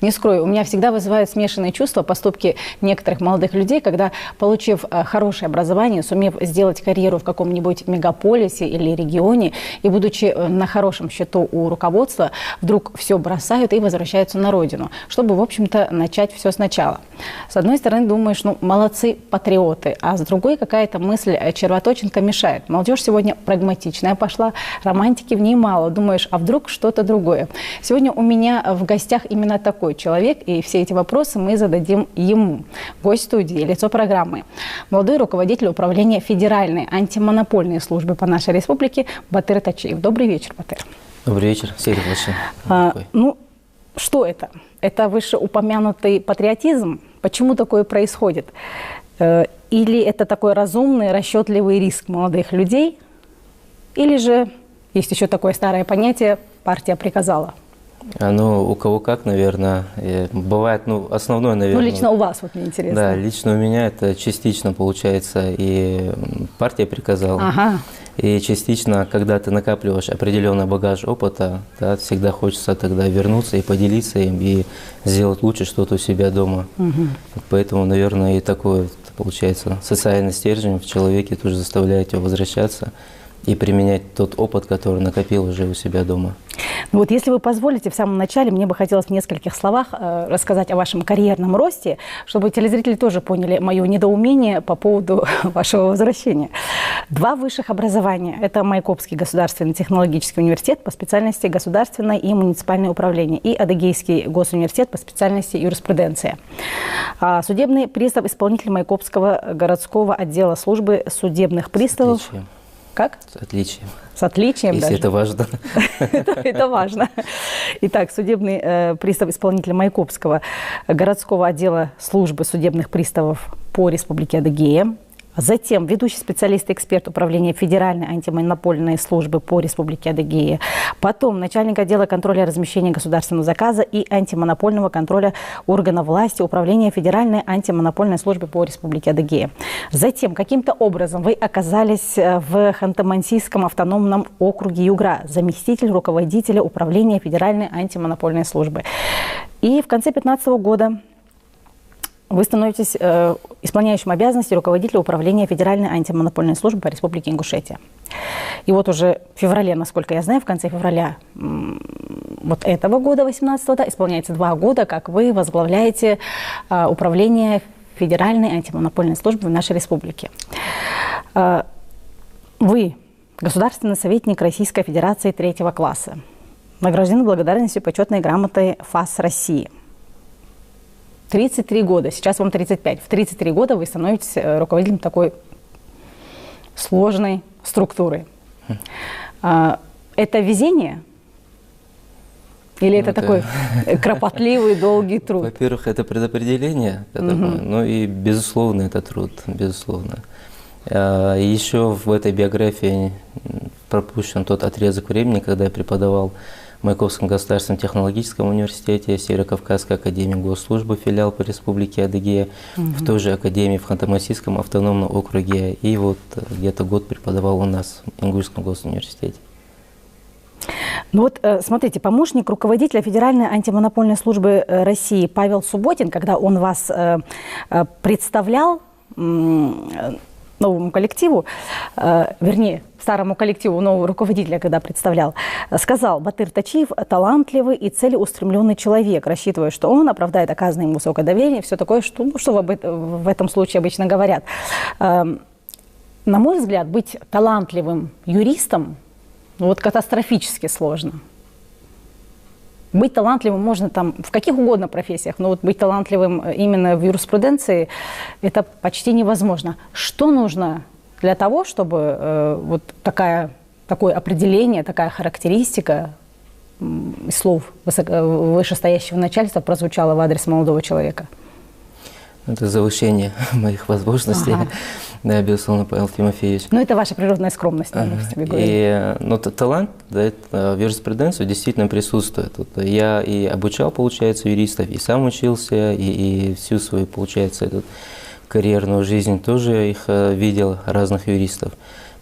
Не скрою, у меня всегда вызывают смешанные чувства поступки некоторых молодых людей, когда, получив хорошее образование, сумев сделать карьеру в каком-нибудь мегаполисе или регионе, и будучи на хорошем счету у руководства, вдруг все бросают и возвращаются на родину, чтобы, в общем-то, начать все сначала. С одной стороны, думаешь, ну, молодцы патриоты, а с другой какая-то мысль червоточинка мешает. Молодежь сегодня прагматичная пошла, романтики в ней мало. Думаешь, а вдруг что-то другое? Сегодня у меня в гостях именно такой человек, и все эти вопросы мы зададим ему. Гость студии, лицо программы. Молодой руководитель управления Федеральной антимонопольной службы по нашей республике Батыр Тачиев. Добрый вечер, Батыр. Добрый вечер, Серик Лашин. Ну, что это? Это вышеупомянутый патриотизм? Почему такое происходит? Или это такой разумный, расчетливый риск молодых людей? Или же есть еще такое старое понятие «партия приказала»? Ну, у кого как, наверное. Бывает, ну, основное, наверное... Ну, лично у вас, вот мне интересно. Да, лично у меня это частично получается и партия приказала. Ага. И частично, когда ты накапливаешь определенный багаж опыта, да, всегда хочется тогда вернуться и поделиться им, и сделать лучше что-то у себя дома. Угу. Поэтому, наверное, и такое, получается, социальный стержень в человеке тоже заставляет его возвращаться и применять тот опыт, который накопил уже у себя дома. Ну вот, если вы позволите, в самом начале мне бы хотелось в нескольких словах рассказать о вашем карьерном росте, чтобы телезрители тоже поняли мое недоумение по поводу вашего возвращения. 2 высших образования. Это Майкопский государственный технологический университет по специальности государственное и муниципальное управление и Адыгейский госуниверситет по специальности юриспруденция. Судебный пристав, исполнитель Майкопского городского отдела службы судебных приставов. Отличием. Как? С отличием. С отличием если даже. это важно. Это важно. Итак, судебный пристав исполнителя Майкопского городского отдела службы судебных приставов по Республике Адыгея. Затем ведущий специалист и эксперт управления Федеральной антимонопольной службы по Республике Адыгея. Потом начальник отдела контроля размещения государственного заказа и антимонопольного контроля органов власти управления Федеральной антимонопольной службы по Республике Адыгея. Затем каким-то образом вы оказались в Ханты-Мансийском автономном округе Югра, заместитель руководителя управления Федеральной антимонопольной службы. И в конце 2015 года вы становитесь исполняющим обязанности руководителя управления Федеральной антимонопольной службы по Республике Ингушетия. И вот уже в феврале, насколько я знаю, в конце февраля вот этого года, 18-го, исполняется 2 года, как вы возглавляете управление Федеральной антимонопольной службы в нашей республике. Вы государственный советник Российской Федерации 3-го класса, награждены благодарностью почетной грамотой ФАС России. 33 года, сейчас вам 35. В 33 года вы становитесь руководителем такой сложной структуры. Это везение? Или это такой кропотливый, долгий труд? Во-первых, это предопределение, ну и, безусловно, это труд, безусловно. Еще в этой биографии пропущен тот отрезок времени, когда я преподавал в Майкопском государственном технологическом университете, Северо-Кавказской академии госслужбы, филиал по Республике Адыгея, в той же академии в Ханты-Мансийском автономном округе. И вот где-то год преподавал у нас в Ингушском госуниверситете. Ну вот, смотрите, помощник руководителя Федеральной антимонопольной службы России Павел Субботин, когда он вас представлял новому коллективу, вернее, старому коллективу нового руководителя, когда представлял, сказал: Батыр Тачиев талантливый и целеустремленный человек, рассчитывая, что он оправдает оказанное ему высокое доверие, все такое, что в этом случае обычно говорят. На мой взгляд, быть талантливым юристом вот катастрофически сложно. Быть талантливым можно там в каких угодно профессиях, но вот быть талантливым именно в юриспруденции – это почти невозможно. Что нужно для того, чтобы вот такое определение, такая характеристика из слов вышестоящего начальства прозвучала в адрес молодого человека? Это завышение моих возможностей. Ага. Да, безусловно, Павел Тимофеевич. Но это ваша природная скромность, наверное, в себе говорит. Но талант, да, это в юриспруденции действительно присутствует. Вот я и обучал, получается, юристов, и сам учился, и всю свою, получается, карьерную жизнь тоже их видел, разных юристов.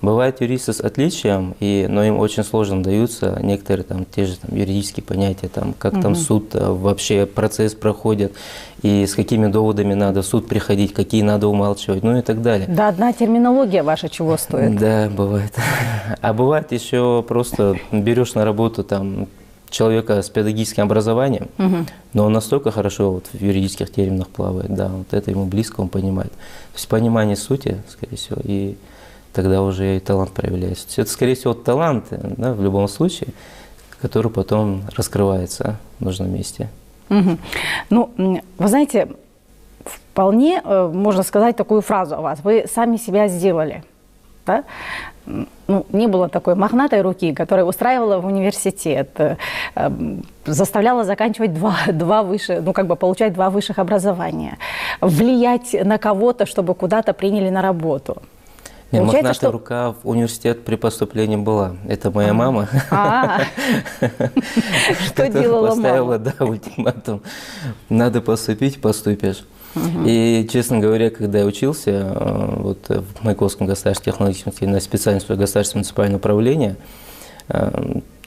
Бывают юристы с отличием, но им очень сложно даются некоторые там, те же там, юридические понятия, там, как там суд вообще процесс проходит, и с какими доводами надо в суд приходить, какие надо умалчивать, ну и так далее. Да, одна терминология ваша чего стоит? Да, бывает. А бывает еще просто берешь на работу там человека с педагогическим образованием, но он настолько хорошо вот в юридических терминах плавает, да, вот это ему близко, он понимает. То есть понимание сути, скорее всего, и тогда уже и талант проявляется. Это, скорее всего, талант, да, в любом случае, который потом раскрывается в нужном месте. Ну, вы знаете, вполне можно сказать такую фразу о вас. Вы сами себя сделали. Да? Ну, не было такой мохнатой руки, которая устраивала в университет, заставляла заканчивать получать два высших образования, влиять на кого-то, чтобы куда-то приняли на работу. Нет, мохнатая рука в университет при поступлении была. Это моя мама. Что делала мама? Поставила, да, ультиматум. Надо поступить, поступишь. И, честно говоря, когда я учился вот, в Маяковском государственном технологическом университете на специальность государственного муниципального управления,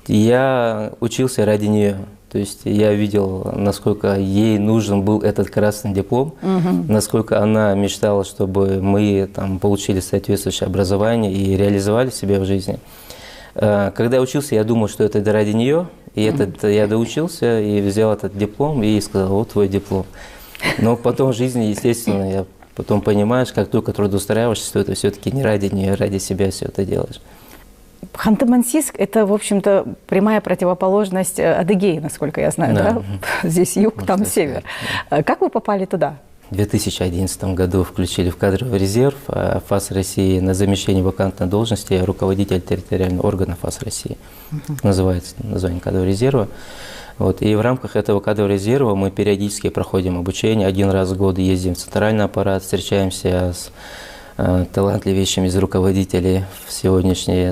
я учился ради нее. То есть я видел, насколько ей нужен был этот красный диплом, насколько она мечтала, чтобы мы там, получили соответствующее образование и реализовали себя в жизни. Когда я учился, я думал, что это ради нее, и я доучился и взял этот диплом и сказал: вот твой диплом. Но потом в жизни, естественно, я потом понимаешь, как только трудоустраиваешься, что это все-таки не ради нее, ради себя все это делаешь. Ханты-Мансийск – это, в общем-то, прямая противоположность Адыгеи, насколько я знаю, да? Здесь юг, там север. Как вы попали туда? В 2011 году включили в кадровый резерв ФАС России на замещение вакантной должности руководитель территориального органа ФАС России. Называется название кадрового резерва. Вот. И в рамках этого кадрового резерва мы периодически проходим обучение. Один раз в год ездим в центральный аппарат, встречаемся с талантливейшими из руководителей в сегодняшней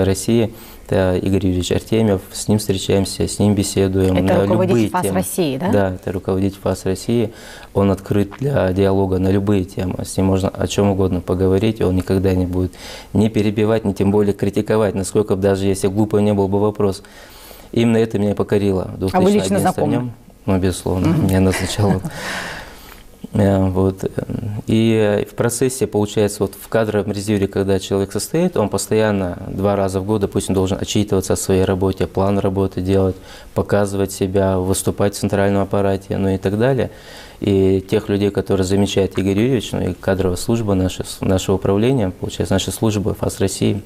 России. Это Игорь Юрьевич Артемьев. С ним встречаемся, с ним беседуем. Это руководитель ФАС России, да? Да, это руководитель ФАС России. Он открыт для диалога на любые темы. С ним можно о чем угодно поговорить. Он никогда не будет ни перебивать, ни тем более критиковать, насколько бы даже если глупо не был бы вопрос. Именно это меня покорило. А вы лично знакомы? Ну, безусловно, меня назначал. Вот. И в процессе, получается, вот в кадровом резерве, когда человек состоит, он постоянно 2 раза в год, допустим, должен отчитываться о своей работе, план работы делать, показывать себя, выступать в центральном аппарате, ну и так далее. И тех людей, которые замечает Игорь Юрьевич, ну и кадровая служба нашего управления, получается, наша служба ФАС России,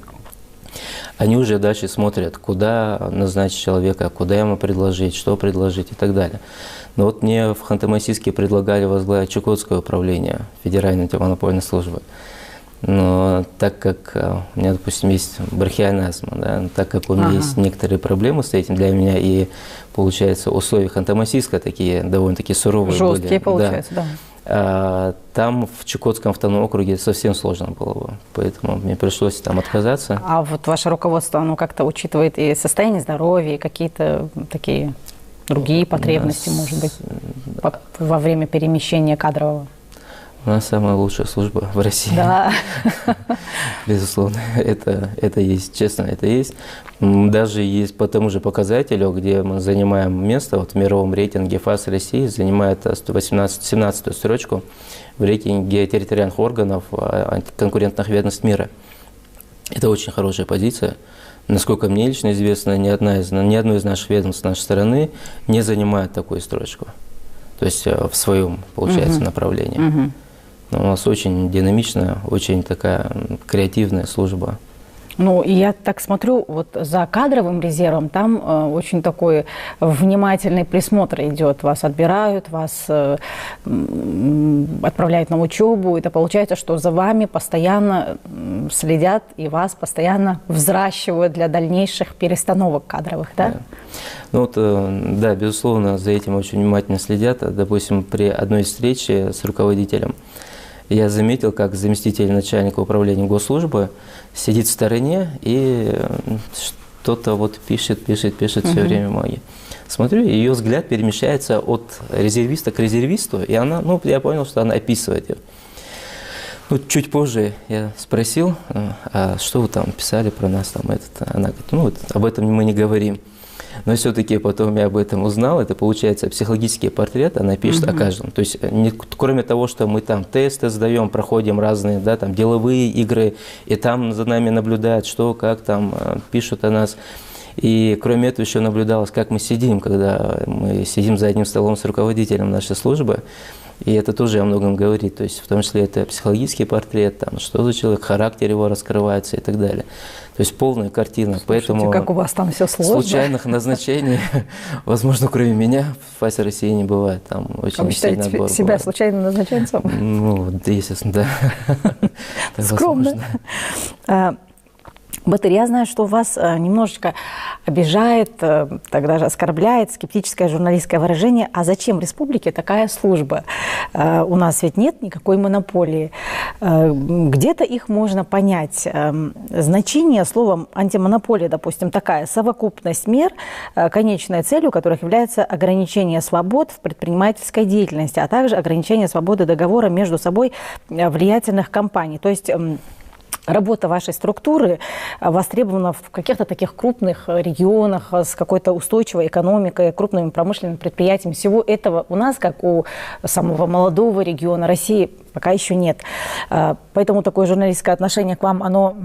они уже дальше смотрят, куда назначить человека, куда ему предложить, что предложить и так далее. Но вот мне в Ханты-Мансийске предлагали возглавить Чукотское управление Федеральной антимонопольной службы. Но так как у меня, допустим, есть бронхиальная астма, да, так как у меня есть некоторые проблемы с этим для меня, и, получается, условия Ханты-Мансийска такие довольно-таки суровые были. Жесткие, получается, да. Там в Чукотском автономном округе совсем сложно было бы, поэтому мне пришлось там отказаться. А вот ваше руководство, оно как-то учитывает и состояние здоровья, и какие-то такие другие потребности, может быть, во время перемещения кадрового? У нас самая лучшая служба в России. Да. Безусловно, это есть, честно, это есть. Даже есть по тому же показателю, где мы занимаем место вот в мировом рейтинге ФАС России, занимает 17-ю строчку в рейтинге территориальных органов конкурентных ведомств мира. Это очень хорошая позиция. Насколько мне лично известно, ни одно из наших ведомств нашей страны не занимает такую строчку. То есть в своем, получается, направлении. У нас очень динамичная, очень такая креативная служба. Ну, и я так смотрю, вот за кадровым резервом там очень такой внимательный присмотр идет. Вас отбирают, вас отправляют на учебу. Это получается, что за вами постоянно следят и вас постоянно взращивают для дальнейших перестановок кадровых, да? Да. Ну вот, да, безусловно, за этим очень внимательно следят. Допустим, при одной встрече с руководителем я заметил, как заместитель начальника управления госслужбы сидит в стороне и что-то вот пишет все время бумаги. Смотрю, ее взгляд перемещается от резервиста к резервисту, и она, ну, я понял, что она описывает ее. Ну, чуть позже я спросил, а что вы там писали про нас, там, она говорит, ну, вот, об этом мы не говорим. Но все-таки потом я об этом узнал, это получается психологический портрет, она пишет о каждом. То есть, кроме того, что мы там тесты сдаем, проходим разные, да, там, деловые игры, и там за нами наблюдают, что, как там пишут о нас. И кроме этого еще наблюдалось, как мы сидим, когда мы сидим за одним столом с руководителем нашей службы. И это тоже о многом говорит, то есть в том числе это психологический портрет, там, что за человек, характер его раскрывается и так далее. То есть полная картина. Слушайте, поэтому как у вас там все сложно. Случайных назначений, возможно, кроме меня, в ФАСе России не бывает. Там очень вы считаете себя бывает. случайным назначенцем? Ну, естественно, да. Скромно. Батыр, я знаю, что вас немножечко обижает, тогда же оскорбляет скептическое журналистское выражение. А зачем республике такая служба? У нас ведь нет никакой монополии. Где-то их можно понять. Значение слова антимонополия, допустим, такая совокупность мер, конечной целью которых является ограничение свобод в предпринимательской деятельности, а также ограничение свободы договора между собой влиятельных компаний. То есть работа вашей структуры востребована в каких-то таких крупных регионах с какой-то устойчивой экономикой, крупными промышленными предприятиями. Всего этого у нас, как у самого молодого региона России, пока еще нет. Поэтому такое журналистское отношение к вам, оно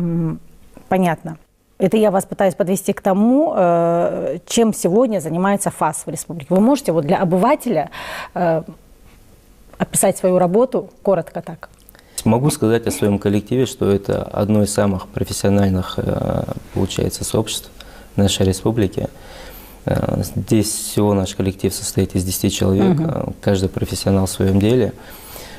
понятно. Это я вас пытаюсь подвести к тому, чем сегодня занимается ФАС в республике. Вы можете вот для обывателя описать свою работу коротко так? Могу сказать о своем коллективе, что это одно из самых профессиональных, получается, сообществ нашей республики. Здесь всего наш коллектив состоит из 10 человек, каждый профессионал в своем деле.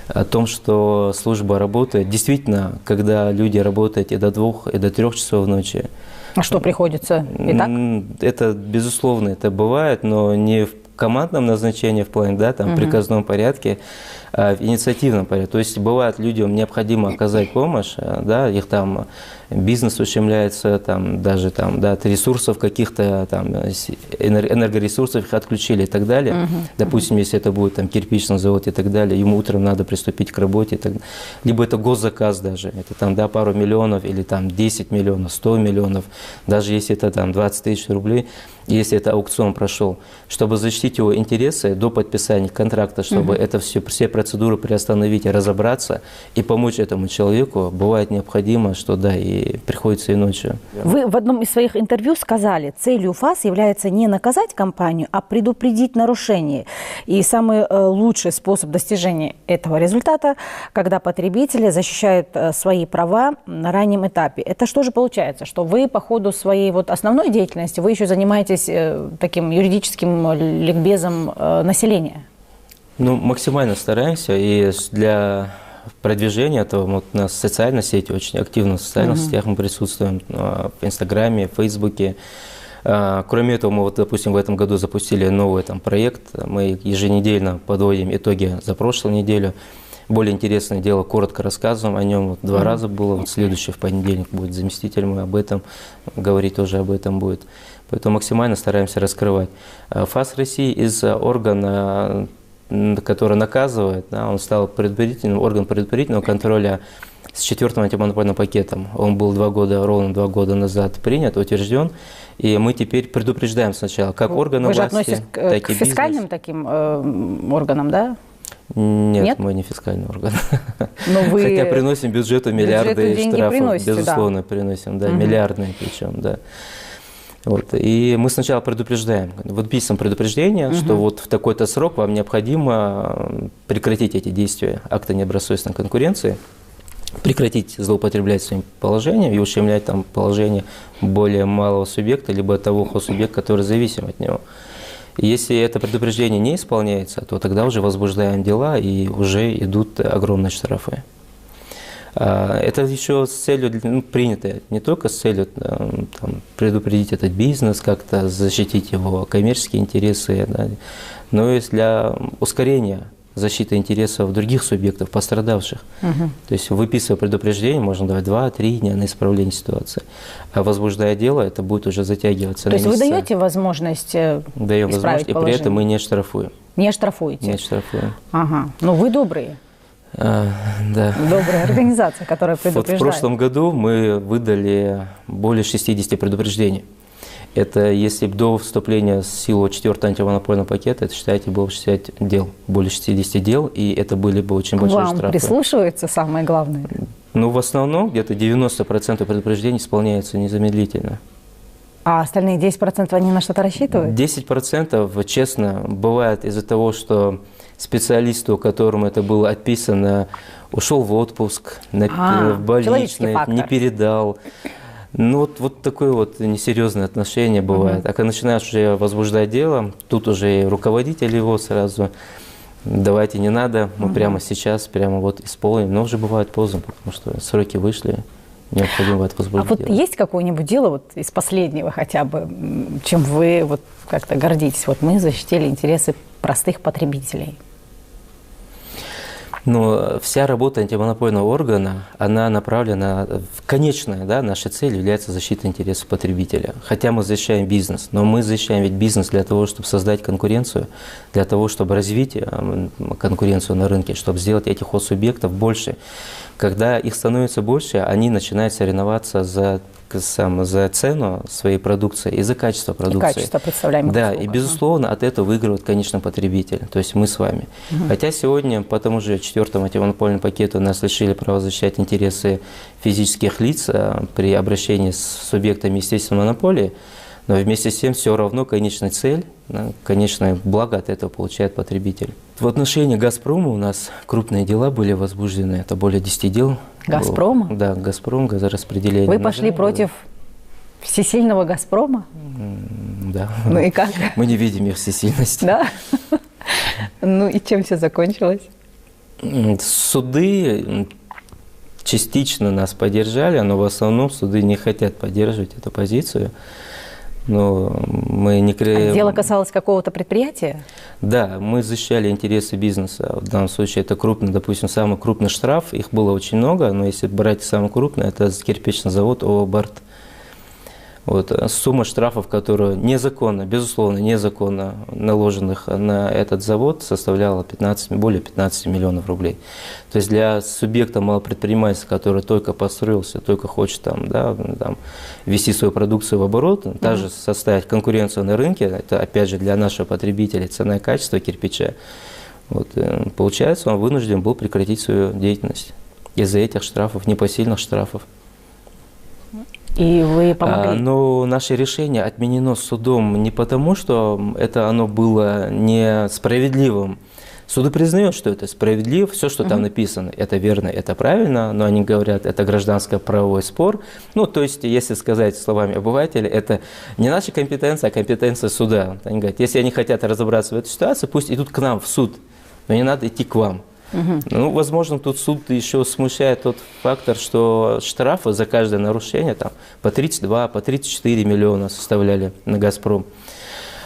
О том, что служба работает, действительно, когда люди работают и до 2, и до 3 часов ночи. А что приходится и так? Это, безусловно, это бывает, но не в командном назначении в плане, да, там, приказном порядке, а в инициативном порядке. То есть бывает, людям необходимо оказать помощь, да, их там бизнес ущемляется, там, даже там, да, от ресурсов каких-то, там, энергоресурсов их отключили и так далее. Допустим, если это будет там кирпичный завод и так далее, ему утром надо приступить к работе. Либо это госзаказ даже, это там, да, пару миллионов или там 10 миллионов, 100 миллионов, даже если это там 20 тысяч рублей, если это аукцион прошел, чтобы защитить его интересы до подписания контракта, чтобы это все процедуры приостановить и разобраться, и помочь этому человеку, бывает необходимо, что да, и приходится и ночью. Вы в одном из своих интервью сказали, целью ФАС является не наказать компанию, а предупредить нарушение. И самый лучший способ достижения этого результата, когда потребители защищают свои права на раннем этапе. Это что же получается? Что вы по ходу своей вот основной деятельности, вы еще занимаетесь таким юридическим ликбезом населения? Ну, максимально стараемся, и для продвижения этого вот у нас социальные сети, очень активно в социальных сетях мы присутствуем, в Инстаграме, в Фейсбуке. Кроме этого, мы, вот, допустим, в этом году запустили новый там проект, мы еженедельно подводим итоги за прошлую неделю. Более интересное дело, коротко рассказываем о нем. Вот 2 раза было, вот следующий в понедельник будет заместитель мой об этом, говорить тоже об этом будет. Поэтому максимально стараемся раскрывать. ФАС России из органа, который наказывает, да, он стал орган предварительного контроля с 4-м антимонопольным пакетом. Он был ровно 2 года назад принят, утвержден. И мы теперь предупреждаем сначала, как органы власти, так и бизнес. Вы же относитесь к фискальным таким органам, да? Нет, мы не фискальный орган. Вы хотя приносим бюджету миллиарды штрафов, приносите, безусловно, да. приносим, да, миллиардные причем, да. Вот. И мы сначала предупреждаем, подписываем предупреждение, что вот в такой-то срок вам необходимо прекратить эти действия акта недобросовестной конкуренции, прекратить злоупотреблять своим положением и ущемлять там положение более малого субъекта, либо того субъекта, который зависим от него. И если это предупреждение не исполняется, то тогда уже возбуждаем дела и уже идут огромные штрафы. Это еще с целью, принято не только с целью там, предупредить этот бизнес, как-то защитить его коммерческие интересы, да, но и для ускорения защиты интересов других субъектов, пострадавших. То есть выписывая предупреждение, можно давать 2-3 дня на исправление ситуации. А возбуждая дело, это будет уже затягиваться на месяцы. То есть вы даете возможность Даем возможность, и при этом мы не штрафуем. Не штрафуете? Не штрафуем. Ага. Ну вы добрые. Да. Добрая организация, которая предупреждает. Вот в прошлом году мы выдали более 60 предупреждений. Это если до вступления в силу 4-го антимонопольного пакета, это, считайте, было 60 дел, более 60 дел, и это были бы очень большие штрафы. Вам прислушиваются, самое главное? Ну, в основном где-то 90% предупреждений исполняются незамедлительно. А остальные 10% они на что-то рассчитывают? 10%, честно, бывает из-за того, что специалисту, которому это было отписано, ушел в отпуск, в больничный, не передал. Ну, вот такое вот несерьезное отношение бывает. А когда начинаешь уже возбуждать дело, тут уже и руководитель его сразу, давайте не надо, мы прямо сейчас, прямо вот исполним. Но уже бывает поздно, потому что сроки вышли, необходимо бывает возбудить дело. А вот есть какое-нибудь дело вот из последнего хотя бы, чем вы вот как-то гордитесь? Вот мы защитили интересы простых потребителей. Но вся работа антимонопольного органа, она направлена, конечная, да, наша цель является защита интересов потребителя. Хотя мы защищаем бизнес, но мы защищаем ведь бизнес для того, чтобы создать конкуренцию, для того, чтобы развить конкуренцию на рынке, чтобы сделать этих субъектов больше. Когда их становится больше, они начинают соревноваться за цену своей продукции и за качество продукции. И качество представляемых услуг. Да, и безусловно от этого выигрывает, конечно, потребитель, то есть мы с вами. Хотя сегодня по тому же 4-му антимонопольному пакету нас лишили права защищать интересы физических лиц при обращении с субъектами естественной монополии, но вместе с тем все равно конечная цель, конечное благо от этого получает потребитель. В отношении «Газпрома» у нас крупные дела были возбуждены, это более 10 дел. «Газпрома»? Да, «Газпром», газораспределение. Вы пошли против всесильного «Газпрома»? Да. Ну и как? Мы не видим их всесильности. Да? Ну и чем все закончилось? Суды частично нас поддержали, но в основном суды не хотят поддерживать эту позицию. Но мы не... Дело касалось какого-то предприятия? Да, мы защищали интересы бизнеса. В данном случае это крупный, допустим, самый крупный штраф. Их было очень много, но если брать самый крупный, это кирпичный завод ООО «Барт». Вот, сумма штрафов, которые незаконно, безусловно, незаконно наложенных на этот завод, составляла более 15 миллионов рублей. То есть для субъекта малопредпринимательства, который только построился, только хочет ввести свою продукцию в оборот, также составить конкуренцию на рынке, это опять же для нашего потребителя цена и качество кирпича, вот, получается, он вынужден был прекратить свою деятельность из-за этих штрафов, непосильных штрафов. И вы помогли? Но наше решение отменено судом не потому, что оно было несправедливым. Суды признают, что это справедливо, все, что там написано, это верно, это правильно, но они говорят, это гражданско-правовой спор. Ну, то есть, если сказать словами обывателя, это не наша компетенция, а компетенция суда. Они говорят, если они хотят разобраться в этой ситуации, пусть идут к нам в суд, но не надо идти к вам. Ну, возможно, тут суд еще смущает тот фактор, что штрафы за каждое нарушение по 32, по 34 миллиона составляли на «Газпром».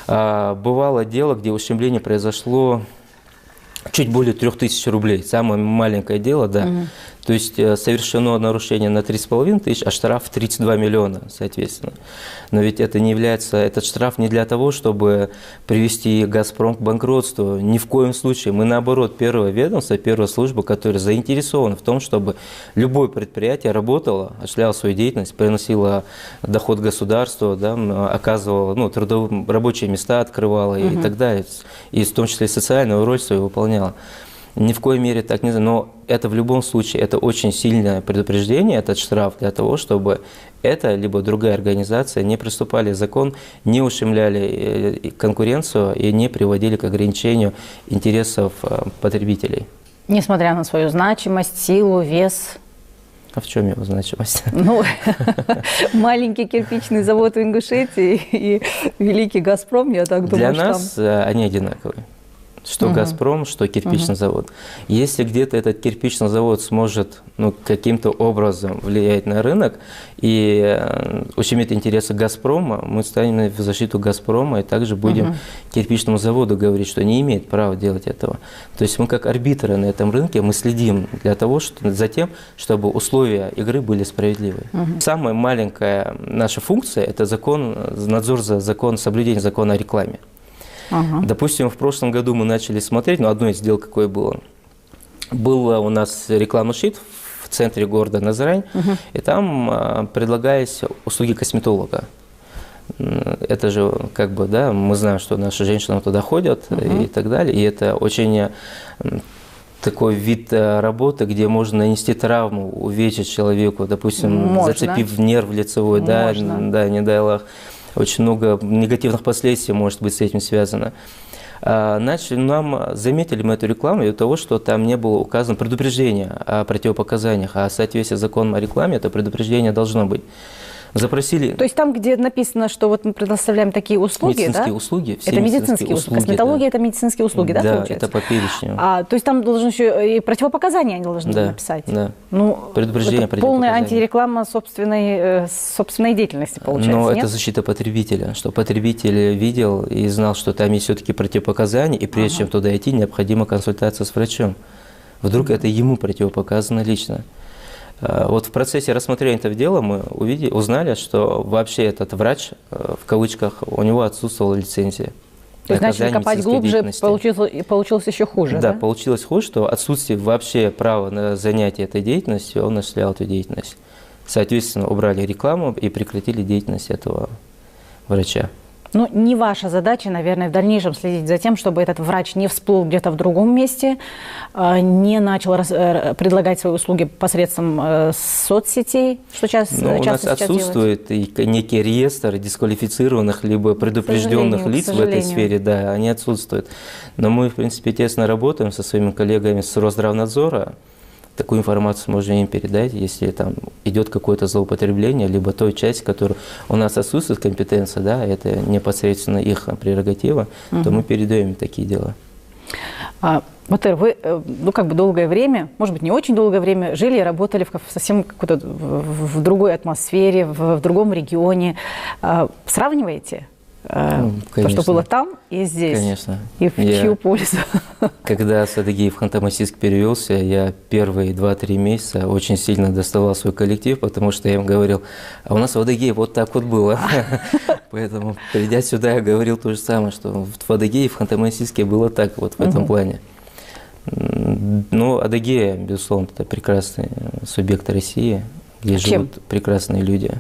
Бывало дело, где ущемление произошло чуть более 3000 рублей. Самое маленькое дело, да. То есть совершено нарушение на 3,5 тысяч, а штраф 32 миллиона, соответственно. Но ведь это не является, этот штраф не для того, чтобы привести «Газпром» к банкротству. Ни в коем случае. Мы, наоборот, первое ведомство, первая служба, которая заинтересована в том, чтобы любое предприятие работало, осуществляло свою деятельность, приносило доход государству, да, оказывало рабочие места, открывало и так далее. И в том числе социальную роль свою выполняло. Ни в коей мере так нельзя, но это в любом случае, это очень сильное предупреждение, этот штраф, для того, чтобы эта либо другая организация не приступали к закону, не ущемляли конкуренцию и не приводили к ограничению интересов потребителей. Несмотря на свою значимость, силу, вес. А в чем его значимость? Ну, маленький кирпичный завод в Ингушетии и великий «Газпром», я так думаю, для нас они одинаковые. Что «Газпром», что кирпичный завод. Если где-то этот кирпичный завод сможет каким-то образом влиять на рынок и ущемить интересы «Газпрома», мы станем в защиту «Газпрома» и также будем кирпичному заводу говорить, что не имеет права делать этого. То есть мы как арбитры на этом рынке, мы следим за тем, чтобы условия игры были справедливы. Самая маленькая наша функция – это надзор за соблюдение закона о рекламе. Допустим, в прошлом году мы начали смотреть, одно из дел какое было. был у нас рекламный щит в центре города Назрань, и там предлагались услуги косметолога. Это же как бы, да, мы знаем, что наши женщины туда ходят и так далее, и это очень такой вид работы, где можно нанести травму, увечить человеку, допустим, зацепив нерв лицевой, да, не дай Аллах. Очень много негативных последствий может быть с этим связано. Нам заметили мы эту рекламу из-за того, что там не было указано предупреждение о противопоказаниях, а в соответствии с законом о рекламе это предупреждение должно быть. Запросили... То есть там, где написано, что вот мы предоставляем такие услуги, медицинские да? услуги. Это медицинские услуги. Косметология – это медицинские услуги, да, получается? Да, это по перечню. То есть там должны еще и противопоказания они должны написать? Да, ну, предупреждение, это полная антиреклама собственной деятельности, получается, Но нет? это защита потребителя, что потребитель видел и знал, что там есть все-таки противопоказания, и прежде чем туда идти, необходима консультация с врачом. Вдруг это ему противопоказано лично. Вот в процессе рассмотрения этого дела мы узнали, что вообще этот врач, в кавычках, у него отсутствовала лицензия. То есть начали копать глубже, получилось еще хуже, да? Да, получилось хуже, что отсутствие вообще права на занятие этой деятельностью, он осуществлял эту деятельность. Соответственно, убрали рекламу и прекратили деятельность этого врача. Ну, не ваша задача, наверное, в дальнейшем следить за тем, чтобы этот врач не всплыл где-то в другом месте, не начал предлагать свои услуги посредством соцсетей, что часто у нас отсутствует некий реестр дисквалифицированных либо предупрежденных лиц в этой сфере, да, они отсутствуют. Но мы, в принципе, тесно работаем со своими коллегами с Росздравнадзора. Такую информацию можно им передать, если там идет какое-то злоупотребление, либо той часть, которая у нас отсутствует компетенция, да, это непосредственно их прерогатива, то мы передаем такие дела. Батыр, вы, ну, как бы долгое время, может быть, не очень долгое время, жили и работали в совсем какой-то в другой атмосфере, в другом регионе. Сравниваете? То, что было там и здесь. Конечно. И в чью пользу? Когда с Адыгеи в Ханты-Мансийск перевелся, я первые 2-3 месяца очень сильно доставал свой коллектив, потому что я им говорил, а у нас в Адыгее вот так вот было. Поэтому, придя сюда, я говорил то же самое, что в Адыгее, в Ханты-Мансийске было так вот в этом плане. Ну, Адыгея, безусловно, это прекрасный субъект России, где живут прекрасные люди.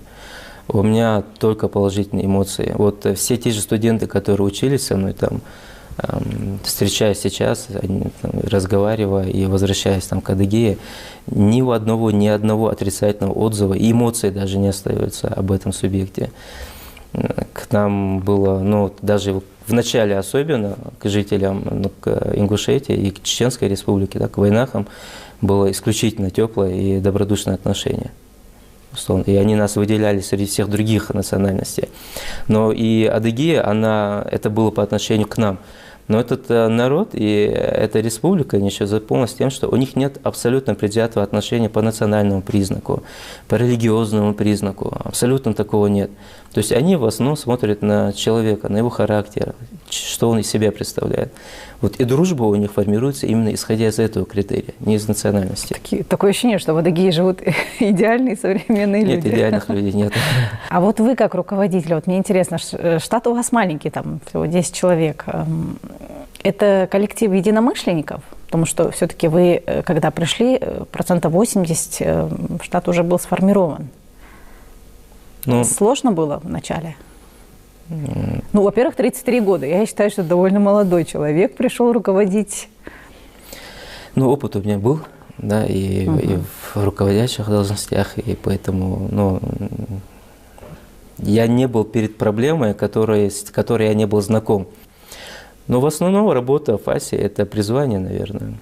У меня только положительные эмоции. Вот все те же студенты, которые учились со мной там, встречаясь сейчас, разговаривая и возвращаясь там к Адыгее, ни одного отрицательного отзыва и эмоций даже не остается об этом субъекте. К нам было, ну, даже в начале особенно, к жителям, ну, к Ингушетии и к Чеченской республике, да, к войнахам, было исключительно теплое и добродушное отношение. И они нас выделяли среди всех других национальностей. Но и Адыгея, это было по отношению к нам. Но этот народ и эта республика, они еще запомнились тем, что у них нет абсолютно предвзятого отношения по национальному признаку, по религиозному признаку. Абсолютно такого нет. То есть они в основном смотрят на человека, на его характер, что он из себя представляет. Вот и дружба у них формируется именно исходя из этого критерия, не из национальности. Такое ощущение, что в Адыгее живут идеальные современные люди. Нет, идеальных людей нет. А вот вы как руководитель, вот мне интересно, штат у вас маленький, там всего 10 человек. Это коллектив единомышленников? Потому что все-таки вы, когда пришли, 80% штат уже был сформирован. Сложно было вначале? Ну, во-первых, 33 года. Я считаю, что довольно молодой человек пришел руководить. Ну, опыт у меня был, да, и в руководящих должностях, и поэтому, ну, я не был перед проблемой, с которой я не был знаком. Но в основном работа в ФАСе – это призвание, наверное.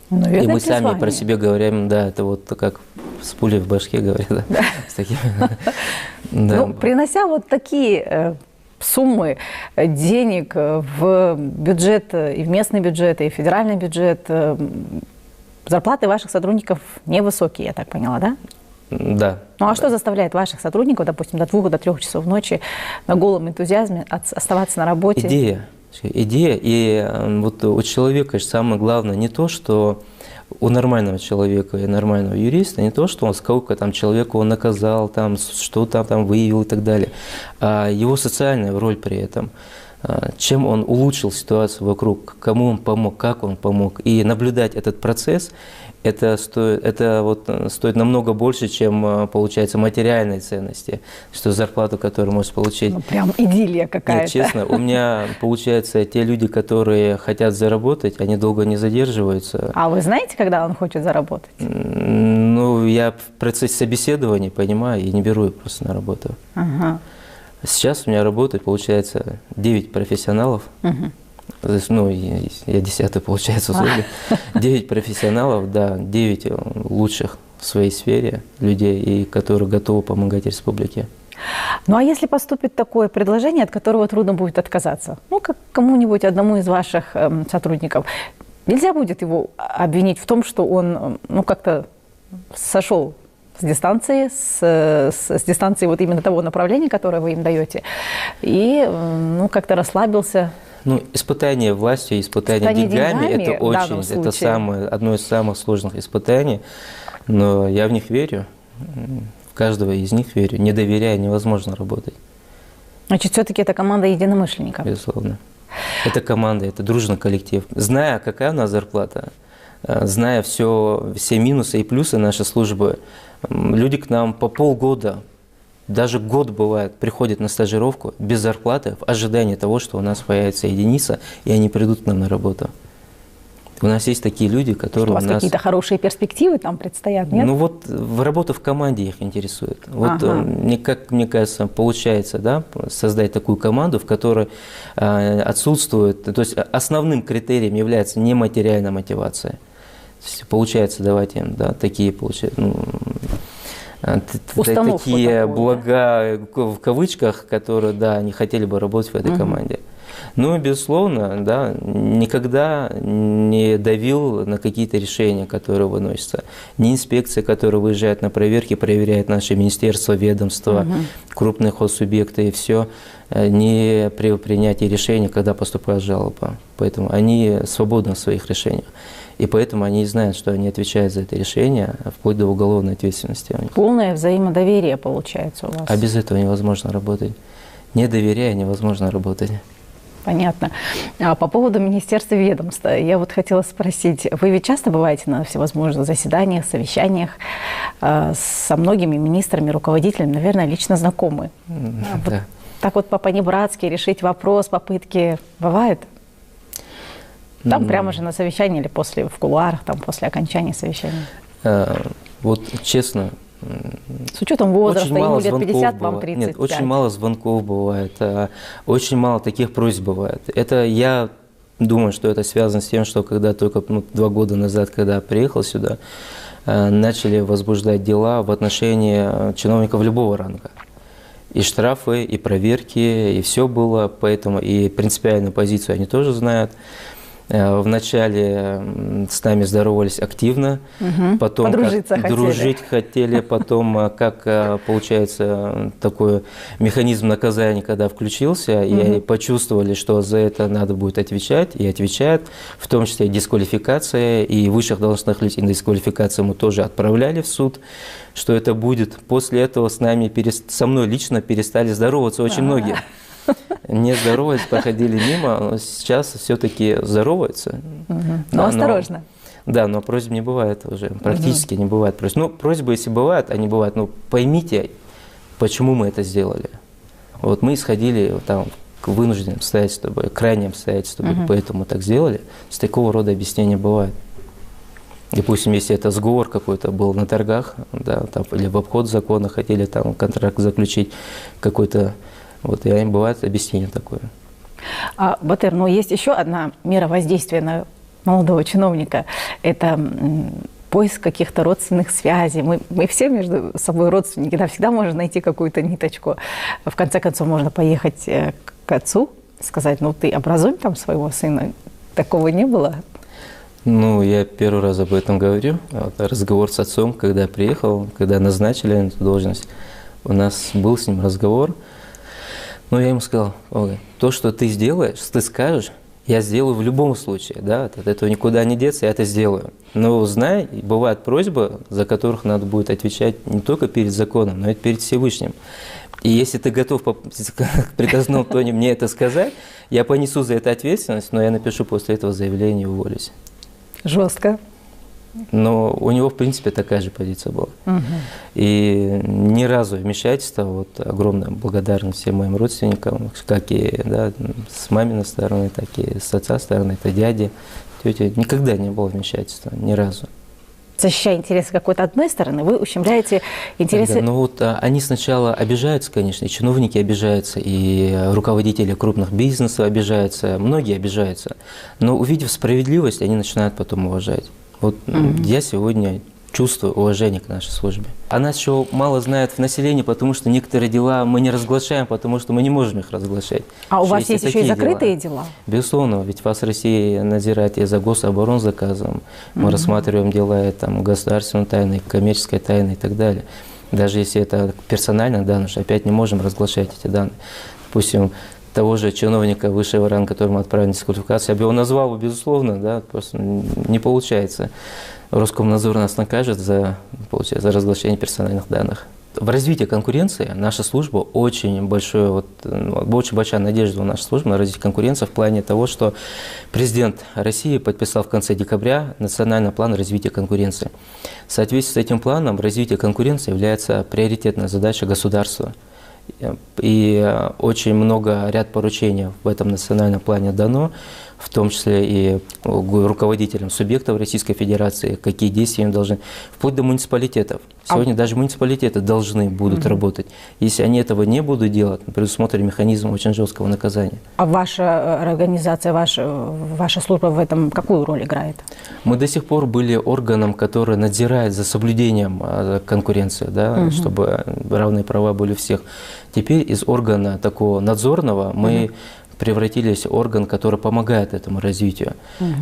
Наверное, и мы призвание. сами про себя говорим, да, это вот как с пулей в башке говорят. Да. Ну, принося вот такие суммы денег в бюджет, и в местный бюджет, и в федеральный бюджет, зарплаты ваших сотрудников невысокие, я так поняла, да? Да. Ну а что заставляет ваших сотрудников, допустим, до 2-3 часов ночи на голом энтузиазме оставаться на работе? Идея. И вот у человека самое главное не то, что у нормального человека и нормального юриста, не то, что он сколько там человека он наказал, там, что там выявил и так далее, а его социальная роль при этом. чем он улучшил ситуацию вокруг, кому он помог, как он помог. И наблюдать этот процесс, это стоит намного больше, чем, получается, материальные ценности, что зарплату, которую можешь получить. Ну, прям идиллия какая-то. Нет, честно, у меня, получается, те люди, которые хотят заработать, они долго не задерживаются. А вы знаете, когда он хочет заработать? Ну, я в процессе собеседования понимаю и не беру их просто на работу. Ага. Сейчас у меня работает, получается, 9 профессионалов. Ну, я 10-й, получается, в службе. 9 профессионалов, да, 9 лучших в своей сфере людей, и которые готовы помогать республике. Ну, а если поступит такое предложение, от которого трудно будет отказаться? Ну, как кому-нибудь, одному из ваших сотрудников. Нельзя будет его обвинить в том, что он, ну, как-то сошел с дистанции, с дистанции вот именно того направления, которое вы им даете, и, ну, как-то расслабился. Ну, испытание властью, испытание деньгами – это очень, это одно из самых сложных испытаний, но я в них верю, в каждого из них верю. Не доверяя, невозможно работать. Значит, все-таки это команда единомышленников. Безусловно. Это команда, это дружный коллектив. Зная, какая у нас зарплата, зная все минусы и плюсы нашей службы, люди к нам по полгода, даже год бывает, приходят на стажировку без зарплаты в ожидании того, что у нас появится единица, и они придут к нам на работу. У нас есть такие люди, которые у вас какие-то хорошие перспективы там предстоят, нет? Ну вот работа в команде их интересует. Вот как мне кажется, получается, да, создать такую команду, в которой отсутствует, то есть основным критерием является не материальная мотивация. Получается, давайте, да, такие получается, такие такую, блага, да? В кавычках, которые, да, они хотели бы работать в этой команде. Ну, безусловно, да, никогда не давил на какие-то решения, которые выносятся. Ни инспекция, которая выезжает на проверки, проверяет наши министерства, ведомства, крупные хоссубъекты и все, не при принятии решения, когда поступает жалоба. Поэтому они свободны в своих решениях. И поэтому они знают, что они отвечают за это решение, вплоть до уголовной ответственности. Полное взаимодоверие получается у вас. А без этого невозможно работать. Не доверяя, невозможно работать. Понятно. А по поводу министерства и ведомства, я вот хотела спросить, вы ведь часто бываете на всевозможных заседаниях, совещаниях со многими министрами, руководителями, наверное, лично знакомы. Да. Вот так вот по-понебратски решить вопрос, попытки бывает? Там прямо же на совещании или в кулуарах, там после окончания совещания? Вот честно, с учетом возраста, ему лет 50, вам 35. Нет, очень мало звонков бывает, очень мало таких просьб бывает. Это я думаю, что это связано с тем, что когда только 2 года назад, когда приехал сюда, начали возбуждать дела в отношении чиновников любого ранга. И штрафы, и проверки, и все было, поэтому и принципиальную позицию они тоже знают. Вначале с нами здоровались активно, потом дружить хотели, потом, как получается, такой механизм наказания, когда включился, и почувствовали, что за это надо будет отвечать, и отвечают, в том числе дисквалификация, и высших должностных лиц, и дисквалификацию мы тоже отправляли в суд, что это будет. После этого со мной лично перестали здороваться очень многие. Не здоровались, проходили мимо, но сейчас все-таки здороваются. Но осторожно. Да, но просьб не бывает уже, практически не бывает просьб. Ну, просьбы, если бывают, они бывают, но поймите, почему мы это сделали. Вот мы исходили там к вынужденным обстоятельствам, к крайним обстоятельствам, поэтому так сделали. С такого рода объяснения бывают. Допустим, если это сговор какой-то был на торгах, да, там, или в обход закона хотели там контракт заключить какой-то. Вот, и бывает объяснение такое. Батыр, но есть еще одна мера воздействия на молодого чиновника. Это поиск каких-то родственных связей. Мы все между собой родственники, да, всегда можно найти какую-то ниточку. В конце концов, можно поехать к отцу, сказать, ну ты образуй там своего сына. Такого не было? Ну, я первый раз об этом говорю. Вот, разговор с отцом, когда я приехал, когда назначили на эту должность, у нас был с ним разговор. Но я ему сказал, то, что ты сделаешь, ты скажешь, я сделаю в любом случае, да, от этого никуда не деться, я это сделаю. Но знай, бывают просьбы, за которых надо будет отвечать не только перед законом, но и перед Всевышним. И если ты готов в приказном тоне мне это сказать, я понесу за это ответственность, но я напишу после этого заявление и уволюсь. Жестко. Но у него, в принципе, такая же позиция была. И ни разу вмешательство, вот огромная благодарность всем моим родственникам, как и да, с маминой стороны, так и с отца стороны, это дяди, тети, никогда не было вмешательства, ни разу. Защищая интересы какой-то одной стороны, вы ущемляете интересы… Да, ну вот они сначала обижаются, конечно, и чиновники обижаются, и руководители крупных бизнесов обижаются, многие обижаются. Но увидев справедливость, они начинают потом уважать. Вот я сегодня чувствую уважение к нашей службе. А нас еще мало знают в населении, потому что некоторые дела мы не разглашаем, потому что мы не можем их разглашать. А у вас есть еще и закрытые дела? Безусловно, ведь ФАС России надзирает и за гособоронзаказом. Мы рассматриваем дела там, государственной тайны, коммерческой тайны и так далее. Даже если это персональные данные, опять не можем разглашать эти данные. Допустим, того же чиновника высшего ранга, которому отправили дисквалификацию, я бы его назвал, безусловно, да, просто не получается. Роскомнадзор нас накажет за разглашение персональных данных. В развитии конкуренции наша служба очень большая надежда у нашей службы на развитие конкуренции в плане того, что президент России подписал в конце декабря национальный план развития конкуренции. В соответствии с этим планом развитие конкуренции является приоритетной задачей государства. И очень много ряд поручений в этом национальном плане дано, в том числе и руководителям субъектов Российской Федерации, какие действия им должны, вплоть до муниципалитетов. Сегодня даже муниципалитеты должны будут работать. Если они этого не будут делать, предусмотрен механизм очень жесткого наказания. А ваша организация, ваша служба в этом какую роль играет? Мы до сих пор были органом, который надзирает за соблюдением конкуренции, да, чтобы равные права были у всех. Теперь из органа такого надзорного мы превратились в орган, который помогает этому развитию.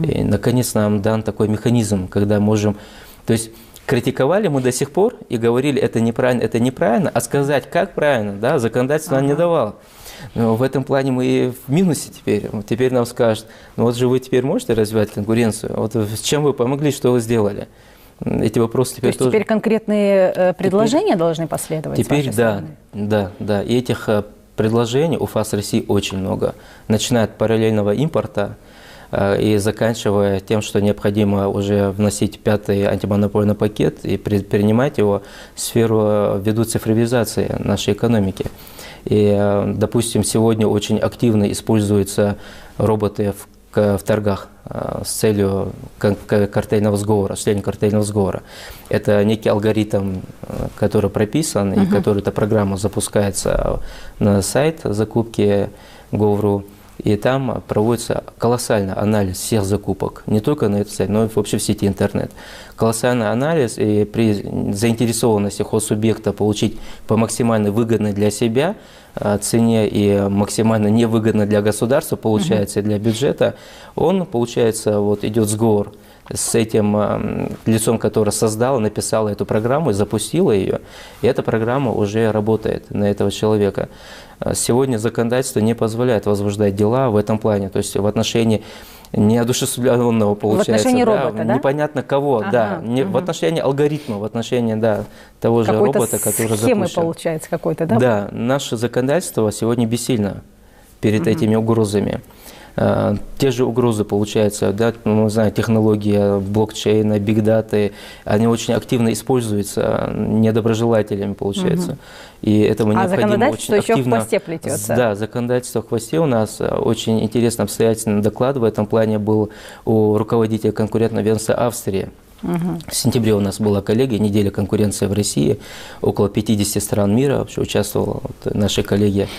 И, наконец, нам дан такой механизм, когда можем… То есть критиковали мы до сих пор и говорили, это неправильно, а сказать, как правильно, да, законодательство нам не давало. Но в этом плане мы и в минусе теперь. Теперь нам скажут, ну вот же вы теперь можете развивать конкуренцию, вот с чем вы помогли, что вы сделали? Эти вопросы теперь тоже… теперь конкретные предложения должны последовать? Теперь да. И этих предложений у ФАС России очень много. Начиная от параллельного импорта и заканчивая тем, что необходимо уже вносить 5-й антимонопольный пакет и принимать его в сферу ввиду цифровизации нашей экономики. И, допустим, сегодня очень активно используются роботы в торгах с целью картельного сговора, осуществления картельного сговора. Это некий алгоритм, который прописан, и который эта программа запускается на сайт закупки Gov.ru, и там проводится колоссальный анализ всех закупок, не только на этот сайт, но и вообще в сети интернет. Колоссальный анализ, и при заинтересованности хозсубъекта получить по максимально выгодной для себя цене и максимально невыгодно для государства, получается, и для бюджета, он, получается, вот идет сговор с этим лицом, которое создало, написало эту программу и запустило ее, и эта программа уже работает на этого человека. Сегодня законодательство не позволяет возбуждать дела в этом плане, то есть в отношении неодушевленного, получается, в отношении робота, да? Непонятно кого, в отношении алгоритма, в отношении того же робота, который запущен. Схемы, получается, какой-то, да? Да, наше законодательство сегодня бессильно перед этими угрозами. Те же угрозы, получается, да, мы знаем, технологии блокчейна, бигдаты, они очень активно используются недоброжелателями, получается. И этому необходимо очень активно… еще в хвосте плетется. Да, законодательство в хвосте у нас. Очень интересный обстоятельный доклад в этом плане был у руководителя конкурентного ведомства Австрии. В сентябре у нас была коллегия «Неделя конкуренции в России». Около 50 стран мира вообще участвовала наши коллеги,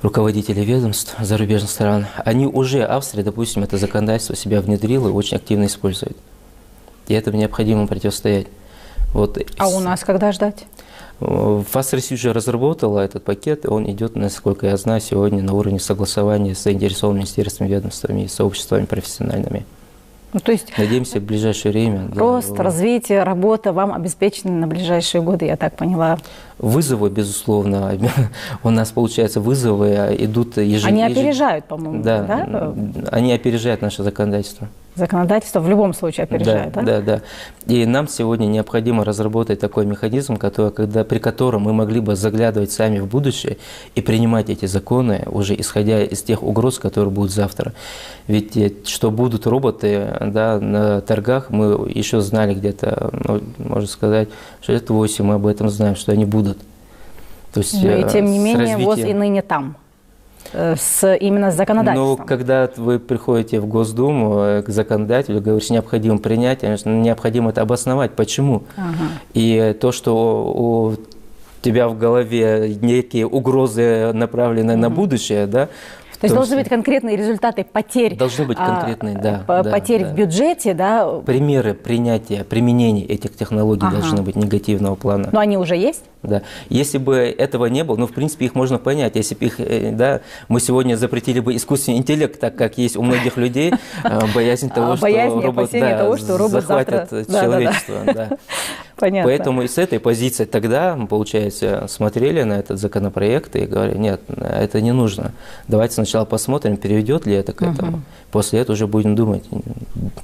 руководители ведомств зарубежных стран. Они уже, Австрия, допустим, это законодательство себя внедрила и очень активно использует. И этому необходимо противостоять. Вот. А у нас когда ждать? ФАС России уже разработала этот пакет, и он идет, насколько я знаю, сегодня на уровне согласования с заинтересованными министерствами, ведомствами и сообществами профессиональными. Ну, то есть надеемся, в ближайшее время. Рост, развитие, работа вам обеспечены на ближайшие годы, я так поняла. Вызовы, безусловно, у нас, получается, вызовы идут ежедневно. Они опережают, по-моему, да? Они опережают наше законодательство. Законодательство в любом случае опережает, да? Да, да. И нам сегодня необходимо разработать такой механизм, при котором мы могли бы заглядывать сами в будущее и принимать эти законы, уже исходя из тех угроз, которые будут завтра. Ведь что будут роботы, да, на торгах, мы еще знали где-то, можно сказать, 6 лет 8 мы об этом знаем, что они будут. То есть, и тем не менее, ВОЗ и ныне там. Именно с законодательством. Но когда вы приходите в Госдуму к законодателю, говоришь, необходимо принять, необходимо это обосновать. Почему? И то, что у тебя в голове некие угрозы, направленные на будущее, да, то есть должны быть конкретные результаты потерь. Должны быть конкретные, да. Потерь в бюджете, да. Примеры принятия, применения этих технологий должны быть негативного плана. Но они уже есть? Да. Если бы этого не было, в принципе, их можно понять. Если бы их, да, мы сегодня запретили бы искусственный интеллект, так как есть у многих людей боязнь того, что робот захватит человечество. Да. Понятно. Поэтому и с этой позиции тогда, получается, смотрели на этот законопроект и говорили, нет, это не нужно. Давайте сначала посмотрим, переведет ли это к этому. После этого уже будем думать,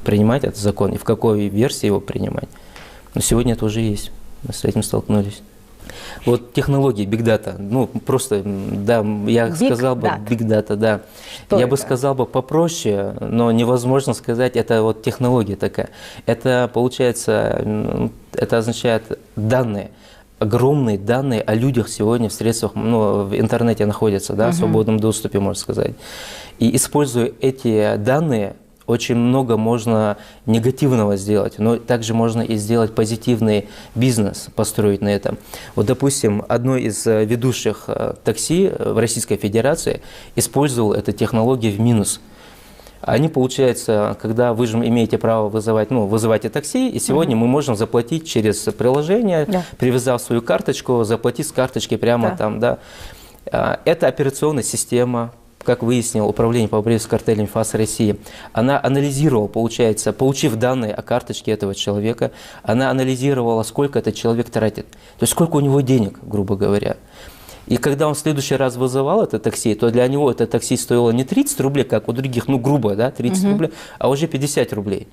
принимать этот закон и в какой версии его принимать. Но сегодня это уже есть. Мы с этим столкнулись. Вот технологии, Big Data, просто, да, я сказал бы Big Data, да. Я бы сказал бы попроще, но невозможно сказать, это вот технология такая. Это, получается, это означает данные, огромные данные о людях сегодня в средствах, в интернете находятся, да, в свободном доступе, можно сказать. И используя эти данные, очень много можно негативного сделать, но также можно и сделать позитивный бизнес, построить на этом. Вот, допустим, одно из ведущих такси в Российской Федерации использовал эту технологию в минус. Они, получается, когда вы же имеете право вызывать такси, и сегодня мы можем заплатить через приложение, привязав свою карточку, заплатить с карточки прямо там, да. Это операционная система. Как выяснил Управление по борьбе с картелями ФАС России, она анализировала, получается, получив данные о карточке этого человека, она анализировала, сколько этот человек тратит, то есть сколько у него денег, грубо говоря. И когда он в следующий раз вызывал это такси, то для него это такси стоило не 30 рублей, как у других, грубо, да, 30 рублей, а уже 50 рублей.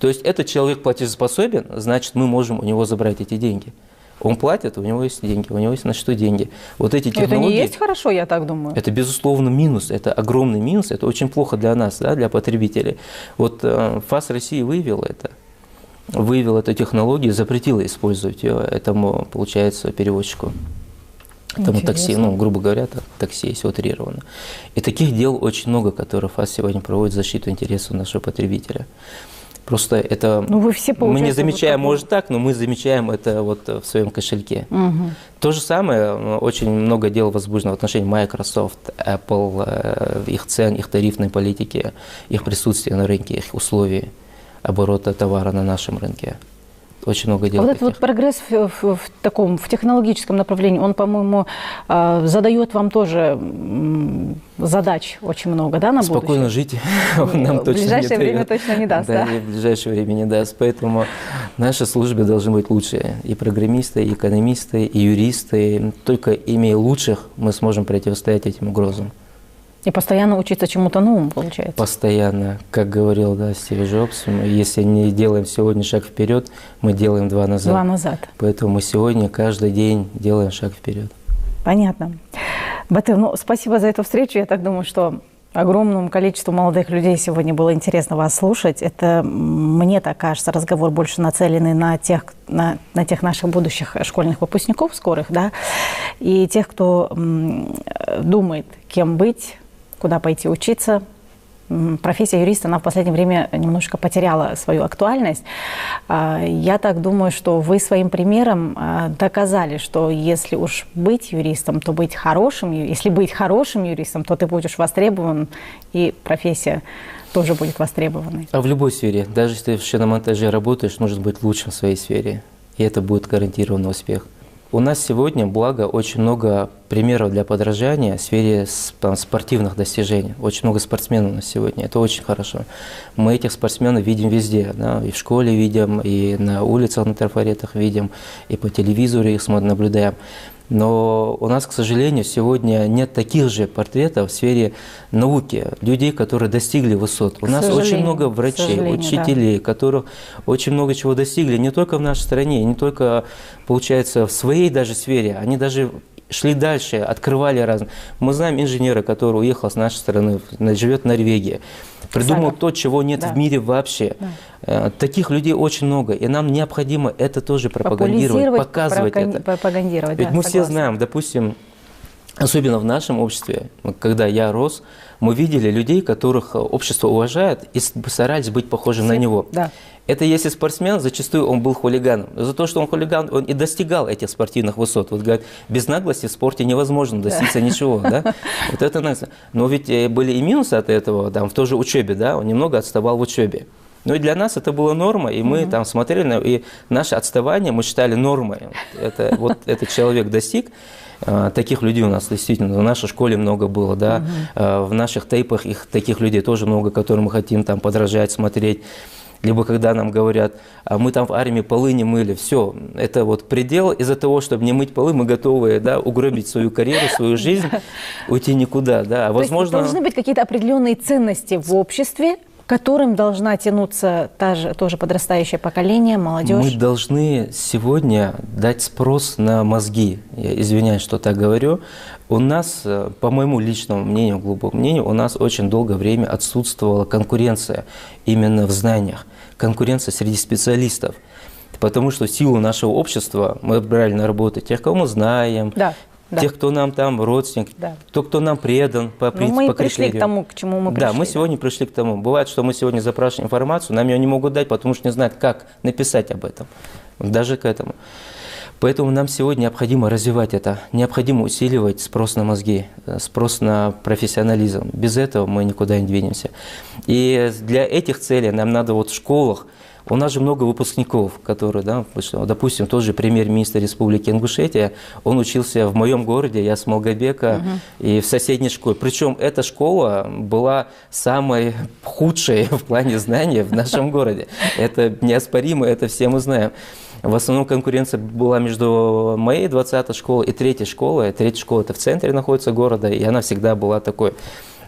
То есть этот человек платежеспособен, значит, мы можем у него забрать эти деньги. Он платит, у него есть деньги, у него есть на что деньги. Вот эти технологии… Это не есть хорошо, я так думаю. Это, безусловно, минус, это огромный минус, это очень плохо для нас, да, для потребителей. Вот ФАС России выявил эту технологию, запретила использовать ее этому, получается, перевозчику. Этому такси, грубо говоря, такси, если утрированно. И таких дел очень много, которые ФАС сегодня проводит в защиту интересов нашего потребителя. Просто это вы все, мы не замечаем, может так, но мы замечаем это вот в своем кошельке. То же самое, очень много дел возбуждено в отношении Microsoft, Apple, их цен, их тарифной политики, их присутствия на рынке, их условий оборота товара на нашем рынке. Очень много дел. Вот этот вот прогресс в технологическом направлении, он, по-моему, задает вам тоже задач очень много, да, на будущее? Спокойно жить он нам точно не дает. В ближайшее время точно не даст, да? Да, в ближайшее время не даст. Поэтому наши службы должны быть лучшие. И программисты, и экономисты, и юристы. Только имея лучших, мы сможем противостоять этим угрозам. И постоянно учиться чему-то новому, получается. Постоянно. Как говорил, да, Стив Джобс, если не делаем сегодня шаг вперед, мы делаем 2 назад. 2 назад. Поэтому мы сегодня каждый день делаем шаг вперед. Понятно. Батыр, спасибо за эту встречу. Я так думаю, что огромному количеству молодых людей сегодня было интересно вас слушать. Это, мне так кажется, разговор больше нацеленный на тех наших будущих школьных выпускников скорых, да, и тех, кто думает, кем быть, куда пойти учиться. Профессия юриста, она в последнее время немножко потеряла свою актуальность. Я так думаю, что вы своим примером доказали, что если уж быть юристом, то быть хорошим. Если быть хорошим юристом, то ты будешь востребован, и профессия тоже будет востребованной. А в любой сфере, даже если ты в шиномонтаже работаешь, нужно быть лучшим в своей сфере. И это будет гарантированный успех. у нас сегодня, благо, очень много примеров для подражания в сфере спортивных достижений. Очень много спортсменов у нас сегодня. Это очень хорошо. Мы этих спортсменов видим везде. Да? И в школе видим, и на улицах, на трафаретах видим, и по телевизору их наблюдаем. Но у нас, к сожалению, сегодня нет таких же портретов в сфере науки, людей, которые достигли высот. У нас очень много врачей, учителей, которых очень много чего достигли, не только в нашей стране, не только, получается, в своей даже сфере, они даже шли дальше, открывали разные. Мы знаем инженера, который уехал с нашей страны, живет в Норвегии, придумал то, чего нет в мире вообще. Таких людей очень много, и нам необходимо это тоже пропагандировать, показывать это. Ведь мы все знаем, допустим, особенно в нашем обществе, когда я рос, мы видели людей, которых общество уважает, и старались быть похожим на него. Да. Это если спортсмен, зачастую он был хулиганом. За то, что он хулиган, он и достигал этих спортивных высот. Вот говорят, без наглости в спорте невозможно достичь ничего. Да? Вот это наглость. Но ведь были и минусы от этого, там, в той же учебе, да? Он немного отставал в учебе. Но и для нас это была норма, и мы там смотрели, и наше отставание мы считали нормой. Это, вот этот человек достиг. Таких людей у нас действительно в нашей школе много было, да, в наших тейпах их таких людей тоже много, которым мы хотим там подражать, смотреть. Либо когда нам говорят, а мы там в армии полы не мыли, все, это вот предел, из-за того, чтобы не мыть полы, мы готовы, да, угробить свою карьеру, свою жизнь, уйти никуда, да. Возможно, то есть должны быть какие-то определенные ценности в обществе, к которым должна тянуться тоже подрастающее поколение, молодежь? Мы должны сегодня дать спрос на мозги. Я извиняюсь, что так говорю. У нас, по моему личному мнению, глубокому мнению, у нас очень долгое время отсутствовала конкуренция именно в знаниях, конкуренция среди специалистов. Потому что в силу нашего общества мы брали на работу тех, кого мы знаем, тех, кто нам там родственник, кто нам предан по принципу, мы пришли к тому, к чему мы пришли. Да, мы сегодня пришли к тому. Бывает, что мы сегодня запрашиваем информацию, нам ее не могут дать, потому что не знают, как написать об этом. Даже к этому. Поэтому нам сегодня необходимо развивать это, необходимо усиливать спрос на мозги, спрос на профессионализм. Без этого мы никуда не двинемся. И для этих целей нам надо вот в школах. У нас же много выпускников, которые, да, допустим, тот же премьер-министр Республики Ингушетия, он учился в моем городе, я с Малгобека, и в соседней школе. Причем эта школа была самой худшей в плане знаний в нашем городе. Это неоспоримо, это все мы знаем. В основном конкуренция была между моей 20-й школой и третьей школой. Третья школа это в центре находится города, и она всегда была такой.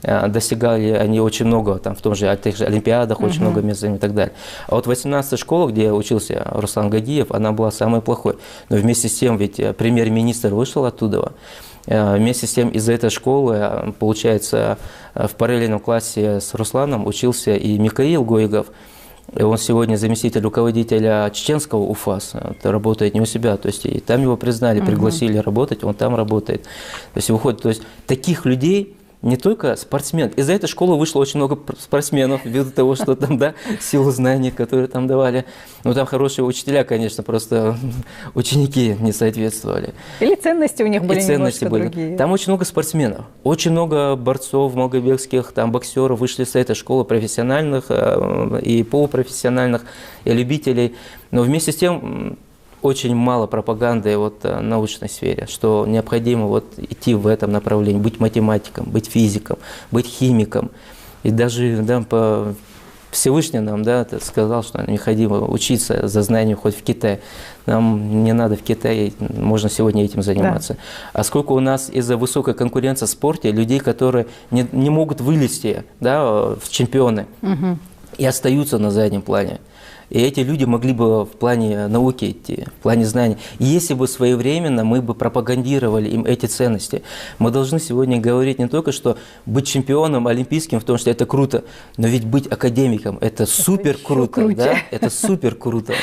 Достигали они очень много, там, в том же, тех же олимпиадах, очень много мест и так далее. А вот 18-я школа, где учился Руслан Гагиев, она была самой плохой. Но вместе с тем, ведь премьер-министр вышел оттуда. Вместе с тем, из-за этой школы, получается, в параллельном классе с Русланом учился и Михаил Гоигов. И он сегодня заместитель руководителя чеченского УФАС, работает не у себя, то есть и там его признали, пригласили работать, он там работает. То есть выходит, то есть таких людей, не только спортсмен. Из-за этой школы вышло очень много спортсменов, ввиду того, что там, да, силу знаний, которые там давали. Ну, там хорошие учителя, конечно, просто ученики не соответствовали. Или ценности у них были немножко другие. Там очень много спортсменов, очень много борцов малгобекских, там боксеров вышли с этой школы, профессиональных и полупрофессиональных, и любителей. Но вместе с тем очень мало пропаганды вот, в научной сфере, что необходимо вот идти в этом направлении, быть математиком, быть физиком, быть химиком. И даже да, по Всевышний нам да, сказал, что необходимо учиться за знанием хоть в Китае. Нам не надо в Китае, можно сегодня этим заниматься. Да. А сколько у нас из-за высокой конкуренции в спорте людей, которые не могут вылезти да, в чемпионы и остаются на заднем плане. И эти люди могли бы в плане науки идти, в плане знаний. Если бы своевременно мы бы пропагандировали им эти ценности. Мы должны сегодня говорить не только, что быть чемпионом олимпийским, в том, что это круто, но ведь быть академиком – это супер круто. Да? Это супер круто.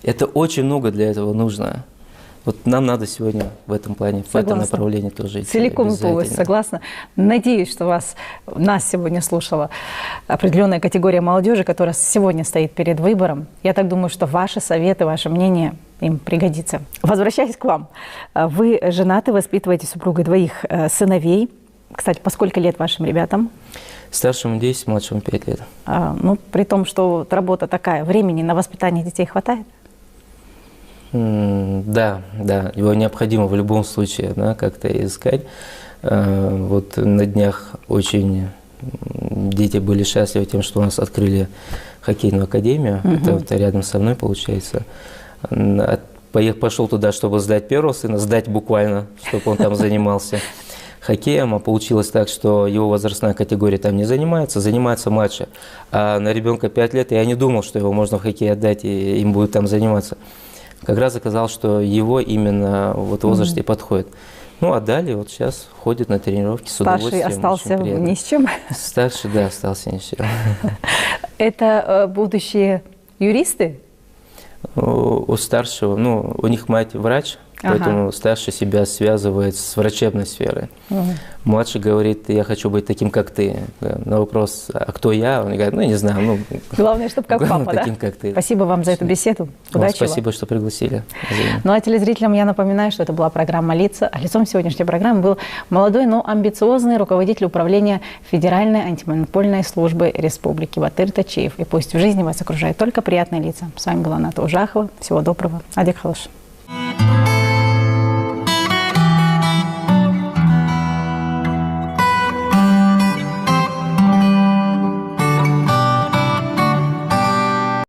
Это очень много для этого нужно. Вот нам надо сегодня в этом плане, в этом направлении тоже идти. Целиком полностью согласна. Надеюсь, что нас сегодня слушала определенная категория молодежи, которая сегодня стоит перед выбором. Я так думаю, что ваши советы, ваше мнение им пригодится. Возвращаясь к вам. Вы женаты, воспитываете супругой двоих сыновей. Кстати, по сколько лет вашим ребятам? Старшему 10, младшему 5 лет. Ну, при том, что работа такая, времени на воспитание детей хватает? Да, его необходимо в любом случае, да, как-то искать. Вот на днях очень дети были счастливы тем, что у нас открыли хоккейную академию. Это вот рядом со мной, получается. Пошел туда, чтобы сдать первого сына, сдать буквально, чтобы он там занимался хоккеем, а получилось так, что его возрастная категория там не занимается младше. А на ребенка 5 лет я не думал, что его можно в хоккей отдать и им будет там заниматься. Как раз оказалось, что его именно вот возраст и подходит. Ну, отдали, вот сейчас ходит на тренировки с удовольствием. Старший остался ни с чем? Старший, да, остался ни с чем. Это будущие юристы? У старшего, ну, у них мать врач, поэтому старший себя связывает с врачебной сферой. Младший говорит, я хочу быть таким, как ты. На вопрос, а кто я? Он говорит, ну, не знаю. Ну, главное, чтобы как папа, таким, да? как ты. Спасибо вам за эту беседу. Удачи вам. Спасибо, что пригласили. Ну, а телезрителям я напоминаю, что это была программа «Лица». А лицом сегодняшней программы был молодой, но амбициозный руководитель управления Федеральной антимонопольной службы Республики Батыр Тачиев. И пусть в жизни вас окружают только приятные лица. С вами была Ната Ужахова. Всего доброго. Адик халыш.